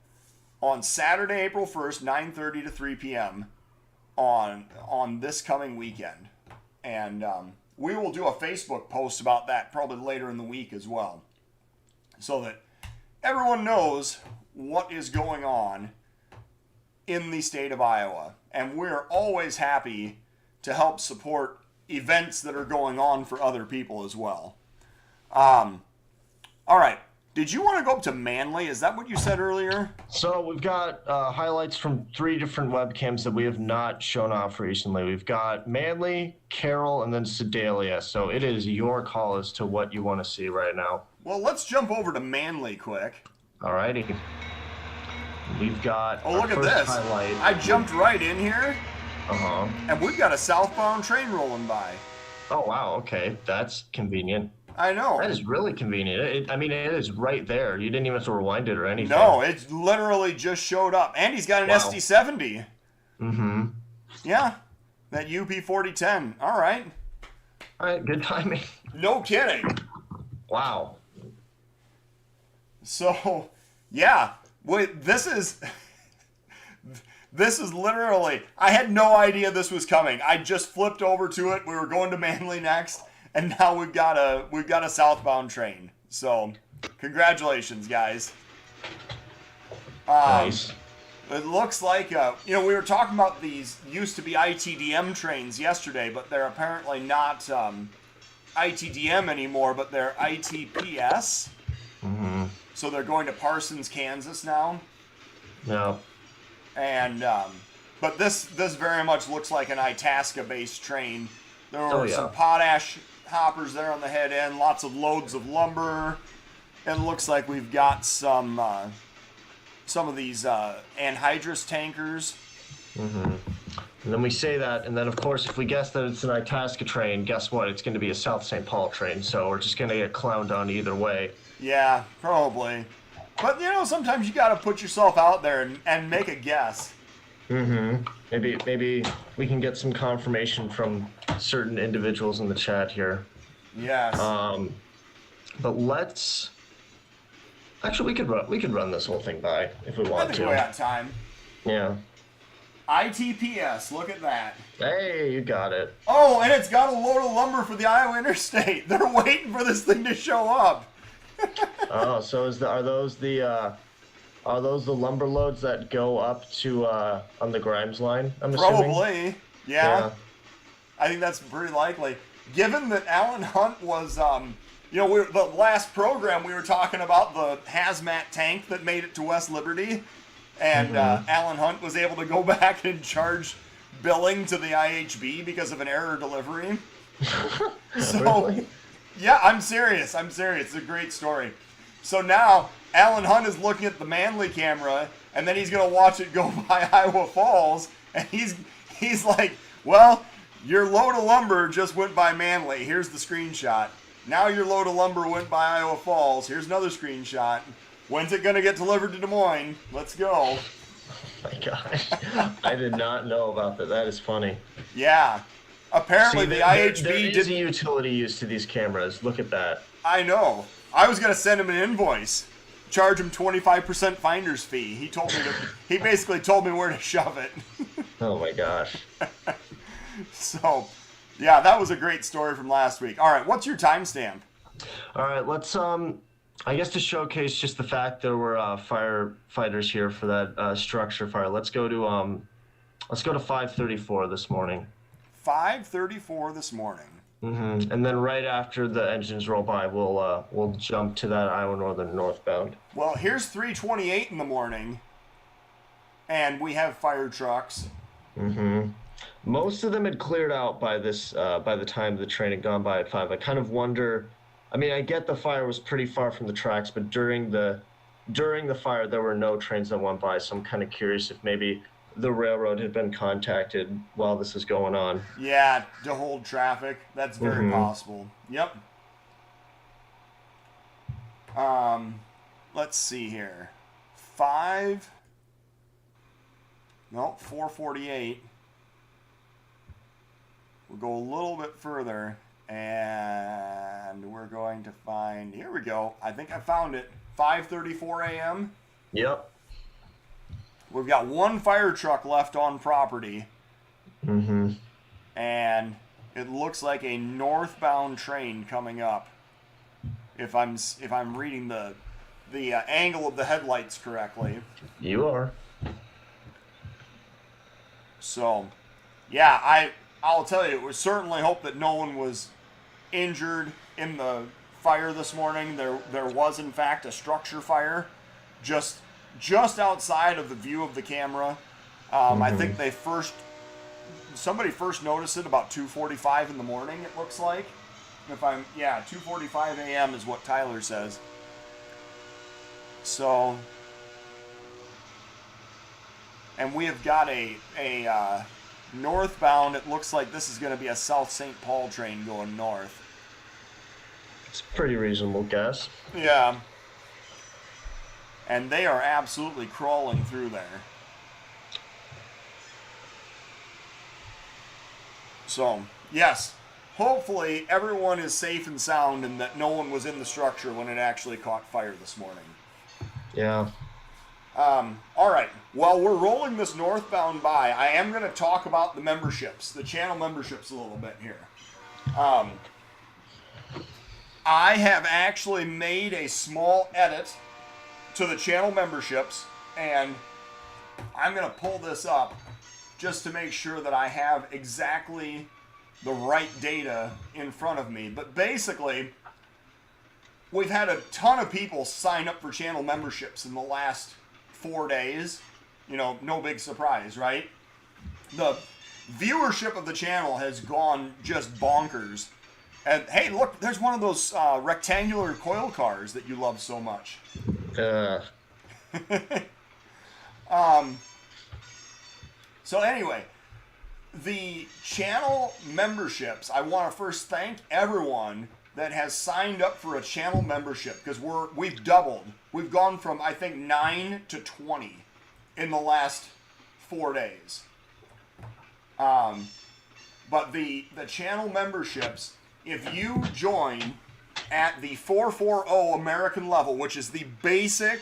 on Saturday, April 1st, 9:30 to 3 p.m. on this coming weekend. And we will do a Facebook post about that probably later in the week as well, so that everyone knows what is going on in the state of Iowa. And we're always happy to help support events that are going on for other people as well. All right. Did you want to go up to Manly? Is that what you said earlier? So we've got highlights from 3 different webcams that we have not shown off recently. We've got Manly, Carroll, and then Sedalia. So it is your call as to what you want to see right now. Well, let's jump over to Manly quick. All righty. We've got Oh, look at this. highlight. I jumped right in here, Uh-huh. and we've got a southbound train rolling by. Oh, wow. Okay. That's convenient. I know. That is really convenient. I mean, it is right there. You didn't even have to rewind it or anything. No, it literally just showed up. And he's got an Wow. SD70. Mm-hmm. Yeah, that UP4010. All right. All right. Good timing. No kidding. Wow. So, yeah, wait, this is literally, I had no idea this was coming. I just flipped over to it. We were going to Manly next, and now we've got a southbound train. So, congratulations, guys. Nice. It looks like, we were talking about these used to be ITDM trains yesterday, but they're apparently not ITDM anymore, but they're ITPS. Mm-hmm. So they're going to Parsons, Kansas now. No. And, but this very much looks like an Itasca-based train. There were some potash hoppers there on the head end, lots of loads of lumber. It looks like we've got some of these anhydrous tankers. Mm-hmm. And then we say that, and then of course, if we guess that it's an Itasca train, guess what? It's going to be a South St. Paul train, so we're just going to get clowned on either way. Yeah, probably. But, sometimes you got to put yourself out there and make a guess. Mm-hmm. Maybe we can get some confirmation from certain individuals in the chat here. Yes. But let's... Actually, we could run this whole thing by if we I want think to. we got time. Yeah. ITPS, look at that. Hey, you got it. Oh, and it's got a load of lumber for the Iowa Interstate. They're waiting for this thing to show up. Oh, so are those the lumber loads that go up to on the Grimes line? I'm assuming. Probably, yeah. I think that's pretty likely. Given that Alan Hunt was, the last program we were talking about the hazmat tank that made it to West Liberty, and Alan Hunt was able to go back and charge billing to the IHB because of an error delivery. So. Really? Yeah, I'm serious. It's a great story. So now, Alan Hunt is looking at the Manly camera, and then he's going to watch it go by Iowa Falls, and he's like, well, your load of lumber just went by Manly. Here's the screenshot. Now your load of lumber went by Iowa Falls. Here's another screenshot. When's it going to get delivered to Des Moines? Let's go. Oh my gosh. I did not know about that. That is funny. Yeah. Apparently, the IHB there is a utility use to these cameras. Look at that. I know. I was gonna send him an invoice, charge him 25% finder's fee. He basically told me where to shove it. Oh my gosh. So, yeah, that was a great story from last week. All right, what's your timestamp? All right, let's I guess to showcase just the fact there were firefighters here for that structure fire. Let's go to 5:34 this morning. 5:34 this morning. Mm-hmm. And then right after the engines roll by, we'll jump to that Iowa Northern northbound. Well, here's 3:28 in the morning, and we have fire trucks. Mm-hmm. Most of them had cleared out by the time the train had gone by at 5. I kind of wonder. I mean, I get the fire was pretty far from the tracks, but during the fire there were no trains that went by. So I'm kind of curious if maybe the railroad had been contacted while this is going on. Yeah, to hold traffic. That's very possible. Yep. Let's see here. 4:48. We'll go a little bit further, and we're going to find, here we go. I think I found it. 5:34 a.m. Yep. We've got one fire truck left on property. Mm-hmm. And it looks like a northbound train coming up. If I'm reading the angle of the headlights correctly. You are. So, yeah, I'll tell you, we certainly hope that no one was injured in the fire this morning. There was in fact a structure fire just outside of the view of the camera. I think somebody first noticed it about 2:45 in the morning, it looks like. 2:45 a.m. is what Tyler says. So, and we have got a northbound, it looks like this is going to be a South St. Paul train going north. It's a pretty reasonable guess. Yeah. And they are absolutely crawling through there. So, yes, hopefully everyone is safe and sound and that no one was in the structure when it actually caught fire this morning. Yeah. All right. While we're rolling this northbound by, I am going to talk about the memberships, the channel memberships a little bit here. I have actually made a small edit to the channel memberships, and I'm going to pull this up just to make sure that I have exactly the right data in front of me. But basically, we've had a ton of people sign up for channel memberships in the last 4 days. You know, no big surprise, right? The viewership of the channel has gone just bonkers. And hey, look, there's one of those rectangular coil cars that you love so much. So anyway, the channel memberships, I want to first thank everyone that has signed up for a channel membership, because we've doubled. We've gone from, I think, 9 to 20 in the last 4 days. But the channel memberships, if you join at the 440 American level, which is the basic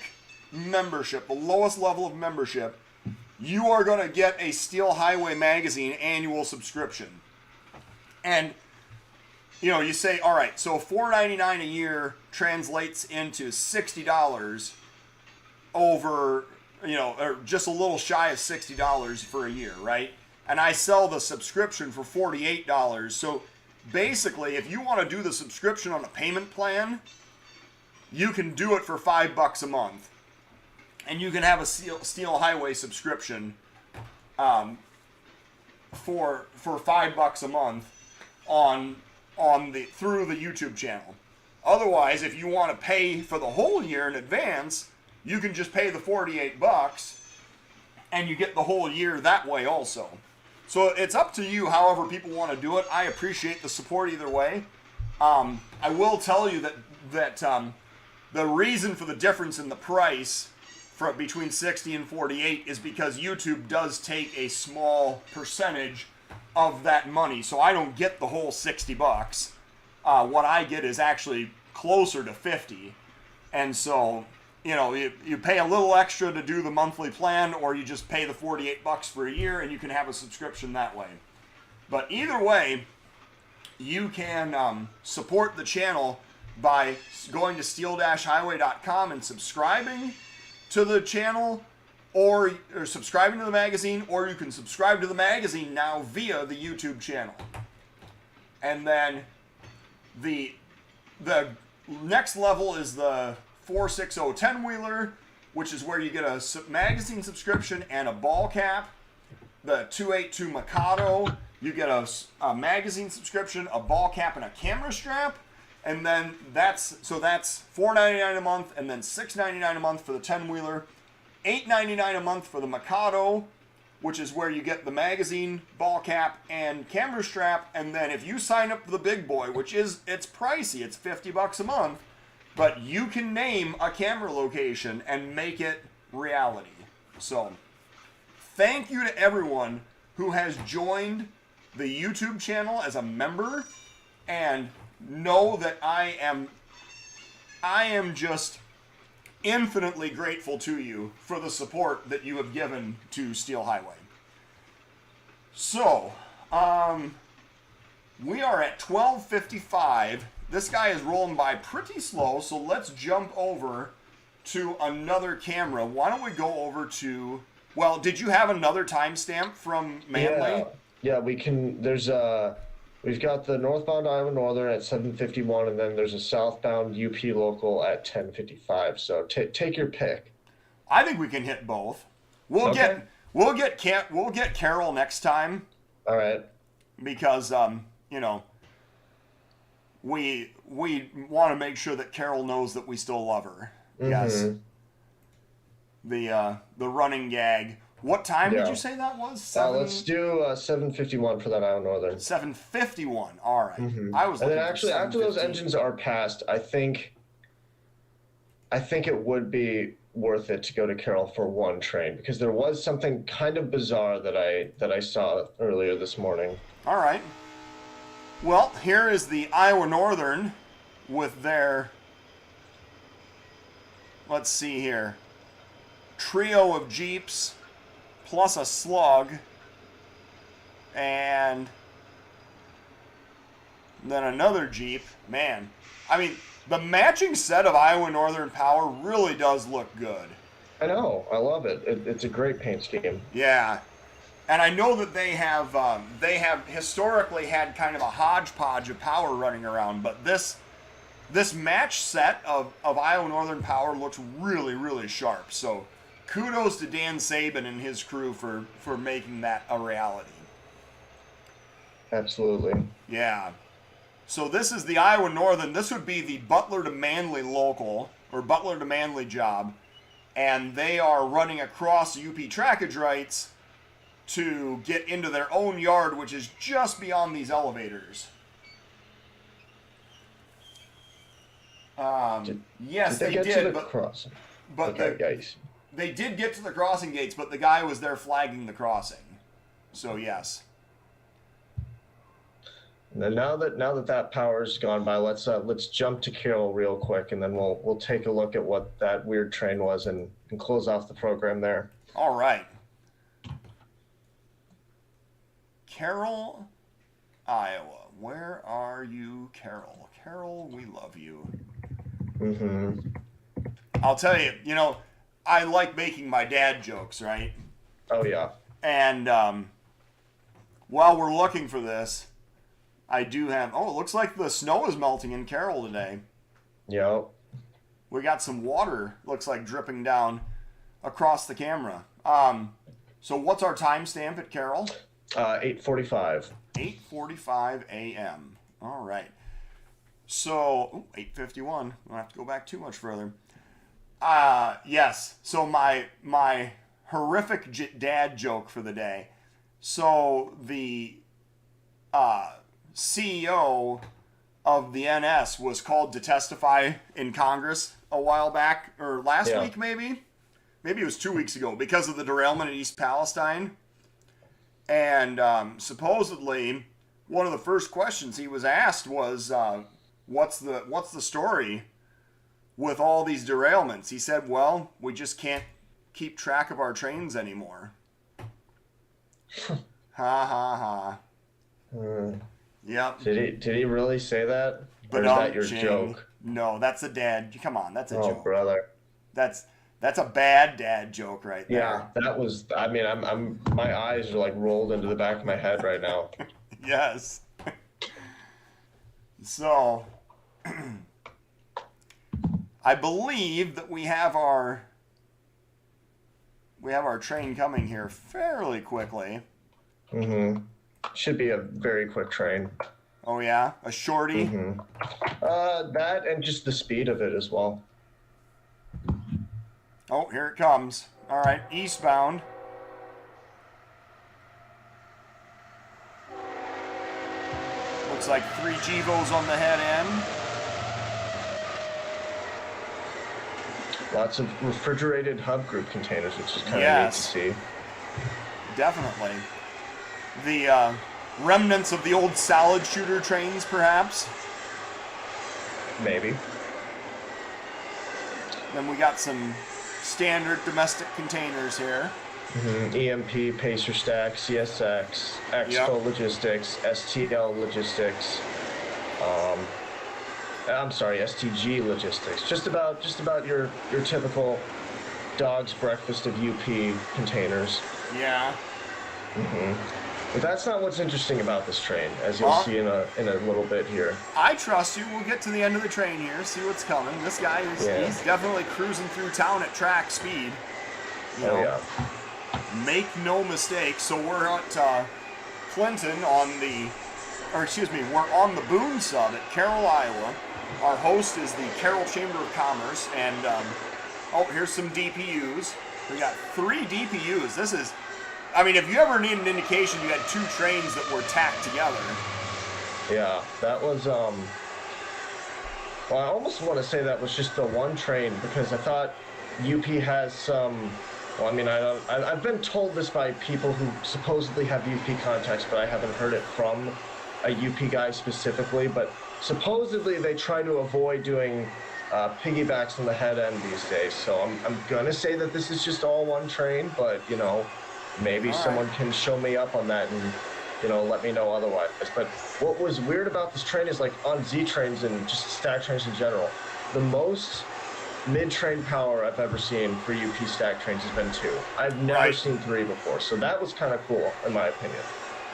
membership, the lowest level of membership, you are going to get a Steel Highway Magazine annual subscription. And, you know, you say, all right, so $4.99 a year translates into $60 over, you know, or just a little shy of $60 for a year, right? And I sell the subscription for $48. So basically, if you want to do the subscription on a payment plan, you can do it for $5 a month. And you can have a Steel Highway subscription for $5 a month through the YouTube channel. Otherwise, if you want to pay for the whole year in advance, you can just pay the $48 and you get the whole year that way also. So it's up to you however people want to do it. I appreciate the support either way. I will tell you that the reason for the difference in the price between 60 and 48 is because YouTube does take a small percentage of that money. So I don't get the whole $60. What I get is actually closer to 50. And so, you know, you pay a little extra to do the monthly plan, or you just pay the $48 for a year and you can have a subscription that way. But either way, you can support the channel by going to steel-highway.com and subscribing to the channel, or subscribing to the magazine, or you can subscribe to the magazine now via the YouTube channel. And then the next level is the 460 10-wheeler, which is where you get a magazine subscription and a ball cap. The 282 Mikado, you get a magazine subscription, a ball cap, and a camera strap. And then that's $4.99 a month, and then $6.99 a month for the 10-wheeler, $8.99 a month for the Mikado, which is where you get the magazine, ball cap, and camera strap. And then if you sign up for the big boy, it's pricey, it's $50 a month, but you can name a camera location and make it reality. So thank you to everyone who has joined the YouTube channel as a member, and know that I am just infinitely grateful to you for the support that you have given to Steel Highway. So, we are at 12:55. This guy is rolling by pretty slow, so let's jump over to another camera. Why don't we go over to, well, did you have another timestamp from Manly? Yeah, we can. We've got the northbound Iowa Northern at 7:51, and then there's a southbound UP local at 10:55. So take your pick. I think we can hit both. We'll Okay. get Carol next time All right. because we want to make sure that Carol knows that we still love her. Yes. The running gag. What time did you say that was? Let's do 7:51 for that Iowa Northern. 7:51. All right. I was. And then looking for actually, after those 7:15. engines are passed, I think it would be worth it to go to Carroll for one train because there was something kind of bizarre that I saw earlier this morning. All right. Well, here is the Iowa Northern with their, let's see here, trio of Jeeps plus a slug and then another Jeep. Man, I mean, the matching set of Iowa Northern Power really does look good. I know. I love it. It's a great paint scheme. Yeah. And I know that they have historically had kind of a hodgepodge of power running around, but this match set of Iowa Northern Power looks really, really sharp. So kudos to Dan Sabin and his crew for making that a reality. Absolutely. Yeah. So this is the Iowa Northern. This would be the Butler to Manly local, or Butler to Manly job. And they are running across UP trackage rights to get into their own yard, which is just beyond these elevators. Yes, Did they get did, to the but crossing? but Okay, guys. they did get to the crossing gates, but the guy was there flagging the crossing. So yes. And then now that power's gone by, let's jump to Carroll real quick, and then we'll take a look at what that weird train was and close off the program there. All right. Carroll, Iowa. Where are you, Carroll? Carroll, we love you. I'll tell you, I like making my dad jokes, right? Oh yeah. And while we're looking for this, I do have... Oh, it looks like the snow is melting in Carroll today. Yep. We got some water, looks like, dripping down across the camera. So what's our timestamp at Carroll? 8:45. 8:45 a.m. All right. So, 8:51. I don't have to go back too much further. Yes. So my horrific dad joke for the day. So the CEO of the NS was called to testify in Congress a while back, or last week maybe? Maybe it was 2 weeks ago, because of the derailment in East Palestine. And supposedly, one of the first questions he was asked was, what's the story with all these derailments? He said, well, we just can't keep track of our trains anymore. Ha ha ha. Yep. Did he really say that? But or is that your joke? No, that's a dad. Come on, that's a joke. Oh, brother. That's a bad dad joke right there. Yeah, that was. I mean, I'm my eyes are like rolled into the back of my head right now. Yes. So, I believe that we have our train coming here fairly quickly. Should be a very quick train. Oh yeah, a shorty. That and just the speed of it as well. Oh, here it comes. All right, eastbound. Looks like 3 GEVOs on the head end. Lots of refrigerated hub group containers, which is kind of neat to see. Definitely. The remnants of the old salad shooter trains, perhaps. Maybe. Then we got some standard domestic containers here. EMP, Pacer Stack, CSX, Expo Logistics, STL Logistics. I'm sorry, STG Logistics. Just about your typical dog's breakfast of UP containers. Yeah. But that's not what's interesting about this train, as you'll see in a little bit here. I trust you. We'll get to the end of the train here, see what's coming. This guy is he's definitely cruising through town at track speed. You know, yeah. Make no mistake. So we're at Clinton on we're on the Boone sub at Carroll, Iowa. Our host is the Carroll Chamber of Commerce, and here's some DPUs. We got 3 DPUs. This is, I mean, if you ever need an indication, you had 2 trains that were tacked together. Yeah, that was, well, I almost want to say that was just the one train, because I thought UP has some, well, I mean, I've been told this by people who supposedly have UP contacts, but I haven't heard it from a UP guy specifically, but supposedly they try to avoid doing piggybacks on the head end these days, so I'm gonna say that this is just all one train, but, you know, maybe someone can show me up on that and, you know, let me know otherwise. But what was weird about this train is, like, on Z trains and just stack trains in general, the most mid-train power I've ever seen for UP stack trains has been 2. I've never seen 3 before, so that was kind of cool, in my opinion.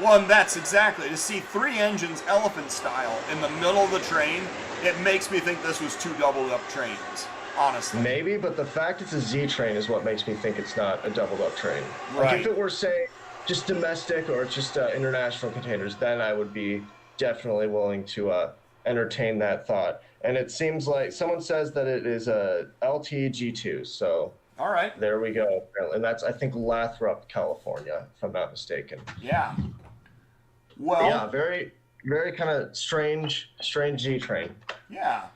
Well, and that's exactly, to see 3 engines elephant style in the middle of the train, it makes me think this was 2 doubled up trains, honestly. Maybe, but the fact it's a Z train is what makes me think it's not a doubled up train. Right. Like, if it were, say, just domestic or just international containers, then I would be definitely willing to entertain that thought. And it seems like someone says that it is a LTG2, so all right, there we go. And that's, I think, Lathrop, California, if I'm not mistaken. Yeah. Well, yeah, very, very kind of strange Z train. Yeah.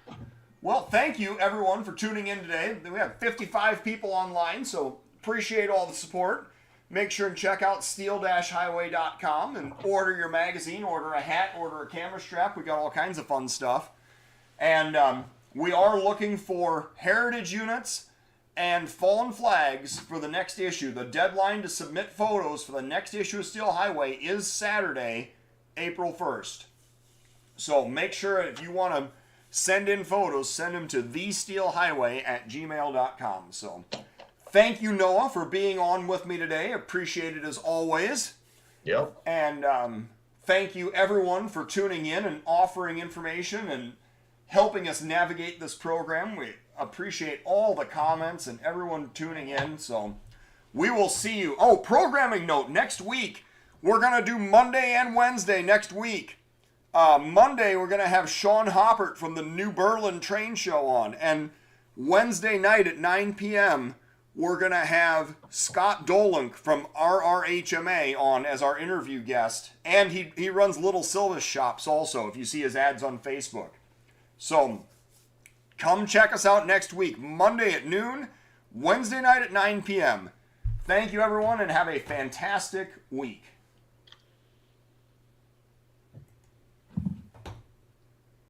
Well, thank you everyone for tuning in today. We have 55 people online, so appreciate all the support. Make sure and check out steel-highway.com and order your magazine, order a hat, order a camera strap. We got all kinds of fun stuff. And we are looking for heritage units and fallen flags for the next issue. The deadline to submit photos for the next issue of Steel Highway is Saturday, April 1st. So make sure if you want to send in photos, send them to thesteelhighway@gmail.com. So thank you, Noah, for being on with me today. Appreciate it as always. Yep. And thank you, everyone, for tuning in and offering information and helping us navigate this program. We appreciate all the comments and everyone tuning in. So we will see you. Oh, programming note. Next week, we're going to do Monday and Wednesday next week. Monday, we're going to have Sean Hoppert from the New Berlin Train Show on. And Wednesday night at 9 p.m., we're going to have Scott Dolink from RRHMA on as our interview guest. And he runs Little Silvis Shops also, if you see his ads on Facebook. So come check us out next week, Monday at noon, Wednesday night at 9 p.m. Thank you, everyone, and have a fantastic week.